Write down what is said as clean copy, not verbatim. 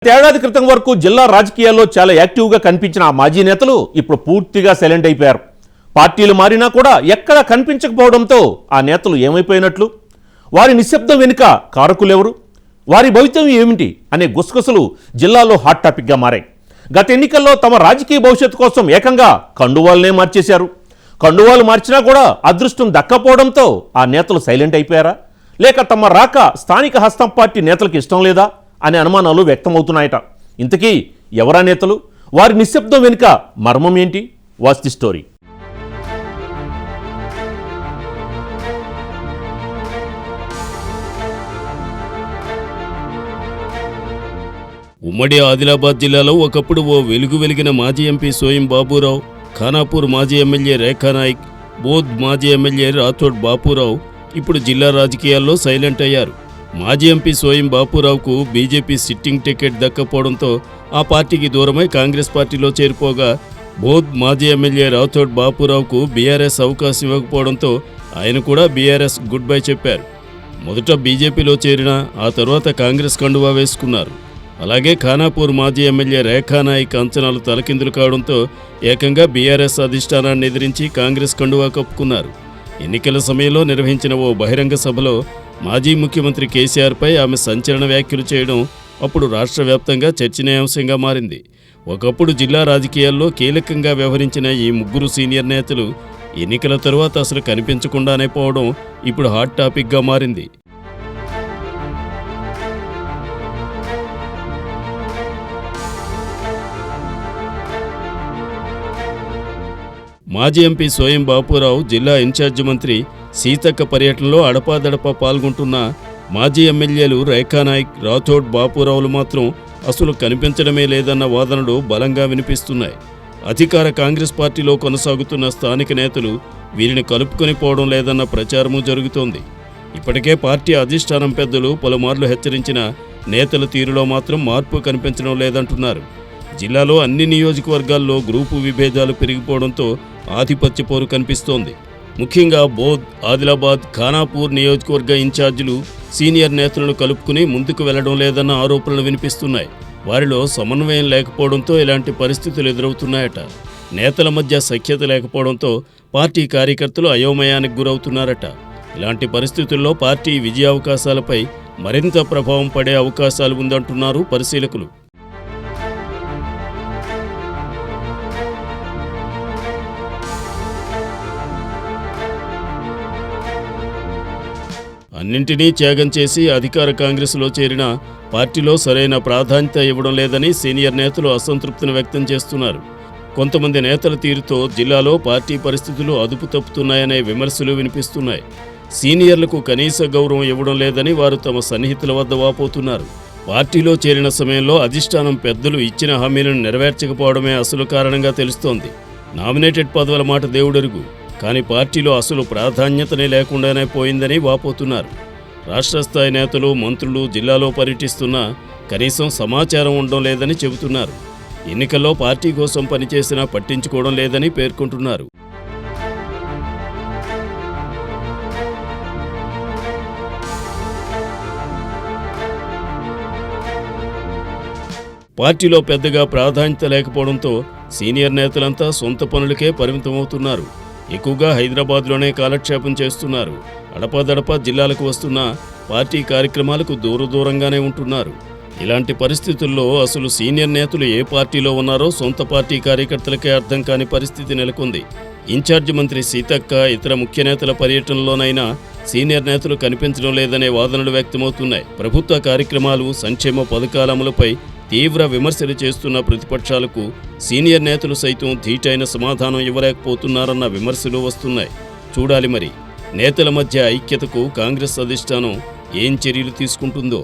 ఏడాది క్రితం వరకు జిల్లా రాజకీయాల్లో చాలా యాక్టివ్గా కనిపించిన ఆ మాజీ నేతలు ఇప్పుడు పూర్తిగా సైలెంట్ అయిపోయారు. పార్టీలు మారినా కూడా ఎక్కడా కనిపించకపోవడంతో ఆ నేతలు ఏమైపోయినట్లు? వారి నిశ్శబ్దం వెనుక కారకులెవరు? వారి భవితవ్యం ఏమిటి అనే గుసగుసలు జిల్లాలో హాట్ టాపిక్గా మారాయి. గత ఎన్నికల్లో తమ రాజకీయ భవిష్యత్తు కోసం ఏకంగా కండువాలనే మార్చేశారు. కండువాలు మార్చినా కూడా అదృష్టం దక్కపోవడంతో ఆ నేతలు సైలెంట్ అయిపోయారా, లేక తమ రాక స్థానిక హస్తం పార్టీ నేతలకు ఇష్టం లేదా అనే అనుమానాలు వ్యక్తమవుతున్నాయట. ఇంతకీ ఎవరా నేతలు? వారి నిశ్శబ్దం వెనుక మర్మం ఏంటి? Watch the story. ఉమ్మడి ఆదిలాబాద్ జిల్లాలో ఒకప్పుడు ఓ వెలిగిన మాజీ ఎంపీ సోయం బాబూరావు, ఖానాపూర్ మాజీ ఎమ్మెల్యే రేఖానాయక్, బోధ్ మాజీ ఎమ్మెల్యే రాథోడ్ బాపురావు ఇప్పుడు జిల్లా రాజకీయాల్లో సైలెంట్ అయ్యారు. మాజీ ఎంపీ సోయం బాపురావుకు బీజేపీ సిట్టింగ్ టికెట్ దక్కపోవడంతో ఆ పార్టీకి దూరమై కాంగ్రెస్ పార్టీలో చేరిపోగా, బోధ్ మాజీ ఎమ్మెల్యే రాథోడ్ బాపురావుకు బీఆర్ఎస్ అవకాశం ఇవ్వకపోవడంతో ఆయన కూడా బీఆర్ఎస్ గుడ్ బై చెప్పారు. మొదట బీజేపీలో చేరినా ఆ తర్వాత కాంగ్రెస్ కండువా వేసుకున్నారు. అలాగే ఖానాపూర్ మాజీ ఎమ్మెల్యే రేఖానాయక్ అంచనాలు తలకిందులు కావడంతో ఏకంగా బీఆర్ఎస్ అధిష్టానాన్ని ఎదిరించి కాంగ్రెస్ కండువా కప్పుకున్నారు. ఎన్నికల సమయంలో నిర్వహించిన ఓ బహిరంగ సభలో మాజీ ముఖ్యమంత్రి కేసీఆర్పై ఆమె సంచలన వ్యాఖ్యలు చేయడం అప్పుడు రాష్ట్ర వ్యాప్తంగా చర్చనీయాంశంగా మారింది. ఒకప్పుడు జిల్లా రాజకీయాల్లో కీలకంగా వ్యవహరించిన ఈ ముగ్గురు సీనియర్ నేతలు ఎన్నికల తరువాత అసలు కనిపించకుండానే పోవడం ఇప్పుడు హాట్ టాపిక్గా మారింది. మాజీ ఎంపీ సోయం బాపురావు జిల్లా ఇన్ఛార్జి మంత్రి సీతక్క పర్యటనలో అడపాదడపా పాల్గొంటున్న మాజీ ఎమ్మెల్యేలు రేఖానాయక్, రాథోడ్ బాపురావులు మాత్రం అసలు కనిపించడమే లేదన్న వాదనలు బలంగా వినిపిస్తున్నాయి. అధికార కాంగ్రెస్ పార్టీలో కొనసాగుతున్న స్థానిక నేతలు వీరిని కలుపుకొని పోవడం లేదన్న ప్రచారమూ జరుగుతోంది. ఇప్పటికే పార్టీ అధిష్టానం పెద్దలు పలుమార్లు హెచ్చరించిన నేతల తీరులో మాత్రం మార్పు కనిపించడం లేదంటున్నారు. జిల్లాలో అన్ని నియోజకవర్గాల్లో గ్రూపు విభేదాలు పెరిగిపోవడంతో ఆధిపత్య పోరు కనిపిస్తోంది. ముఖ్యంగా బోధ్, ఆదిలాబాద్, ఖానాపూర్ నియోజకవర్గ ఇన్ఛార్జీలు సీనియర్ నేతలను కలుపుకుని ముందుకు వెళ్లడం లేదన్న ఆరోపణలు వినిపిస్తున్నాయి. వారిలో సమన్వయం లేకపోవడంతో ఇలాంటి పరిస్థితులు ఎదురవుతున్నాయట. నేతల మధ్య సఖ్యత లేకపోవడంతో పార్టీ కార్యకర్తలు అయోమయానికి గురవుతున్నారట. ఇలాంటి పరిస్థితుల్లో పార్టీ విజయావకాశాలపై మరింత ప్రభావం పడే అవకాశాలు ఉందంటున్నారు పరిశీలకులు. అన్నింటినీ త్యాగం చేసి అధికార కాంగ్రెస్లో చేరిన పార్టీలో సరైన ప్రాధాన్యత ఇవ్వడం లేదని సీనియర్ నేతలు అసంతృప్తిని వ్యక్తం చేస్తున్నారు. కొంతమంది నేతల తీరుతో జిల్లాలో పార్టీ పరిస్థితులు అదుపు తప్పుతున్నాయనే విమర్శలు వినిపిస్తున్నాయి. సీనియర్లకు కనీస గౌరవం ఇవ్వడం లేదని వారు తమ సన్నిహితుల వద్ద వాపోతున్నారు. పార్టీలో చేరిన సమయంలో అధిష్టానం పెద్దలు ఇచ్చిన హామీలను నెరవేర్చకపోవడమే అసలు కారణంగా తెలుస్తోంది. నామినేటెడ్ పదవుల మాట దేవుడెరుగు, కానీ పార్టీలో అసలు ప్రాధాన్యతనే లేకుండానే పోయిందని వాపోతున్నారు. రాష్ట్ర స్థాయి నేతలు, మంత్రులు జిల్లాలో పర్యటిస్తున్నా కనీసం సమాచారం ఉండడం లేదని చెబుతున్నారు. ఎన్నికల్లో పార్టీ కోసం పనిచేసినా పట్టించుకోవడం లేదని పేర్కొంటున్నారు. పార్టీలో పెద్దగా ప్రాధాన్యత లేకపోవడంతో సీనియర్ నేతలంతా సొంత పనులకే పరిమితమవుతున్నారు. ఎక్కువగా హైదరాబాద్లోనే కాలక్షేపం చేస్తున్నారు. అడపాదడపా జిల్లాలకు వస్తున్న పార్టీ కార్యక్రమాలకు దూరంగానే ఉంటున్నారు. ఇలాంటి పరిస్థితుల్లో అసలు సీనియర్ నేతలు ఏ పార్టీలో ఉన్నారో సొంత పార్టీ కార్యకర్తలకే అర్థం కాని పరిస్థితి నెలకొంది. ఇన్ఛార్జి మంత్రి సీతక్క, ఇతర ముఖ్య నేతల పర్యటనలోనైనా సీనియర్ నేతలు కనిపించడం లేదనే వాదనలు వ్యక్తమవుతున్నాయి. ప్రభుత్వ కార్యక్రమాలు, సంక్షేమ పథకాల అమలుపై తీవ్ర విమర్శలు చేస్తున్న ప్రతిపక్షాలకు సీనియర్ నేతలు సైతం ధీటైన సమాధానం ఇవ్వలేకపోతున్నారన్న విమర్శలు వస్తున్నాయి. చూడాలి మరి నేతల మధ్య ఐక్యతకు కాంగ్రెస్ అధిష్టానం ఏం చర్యలు తీసుకుంటుందో.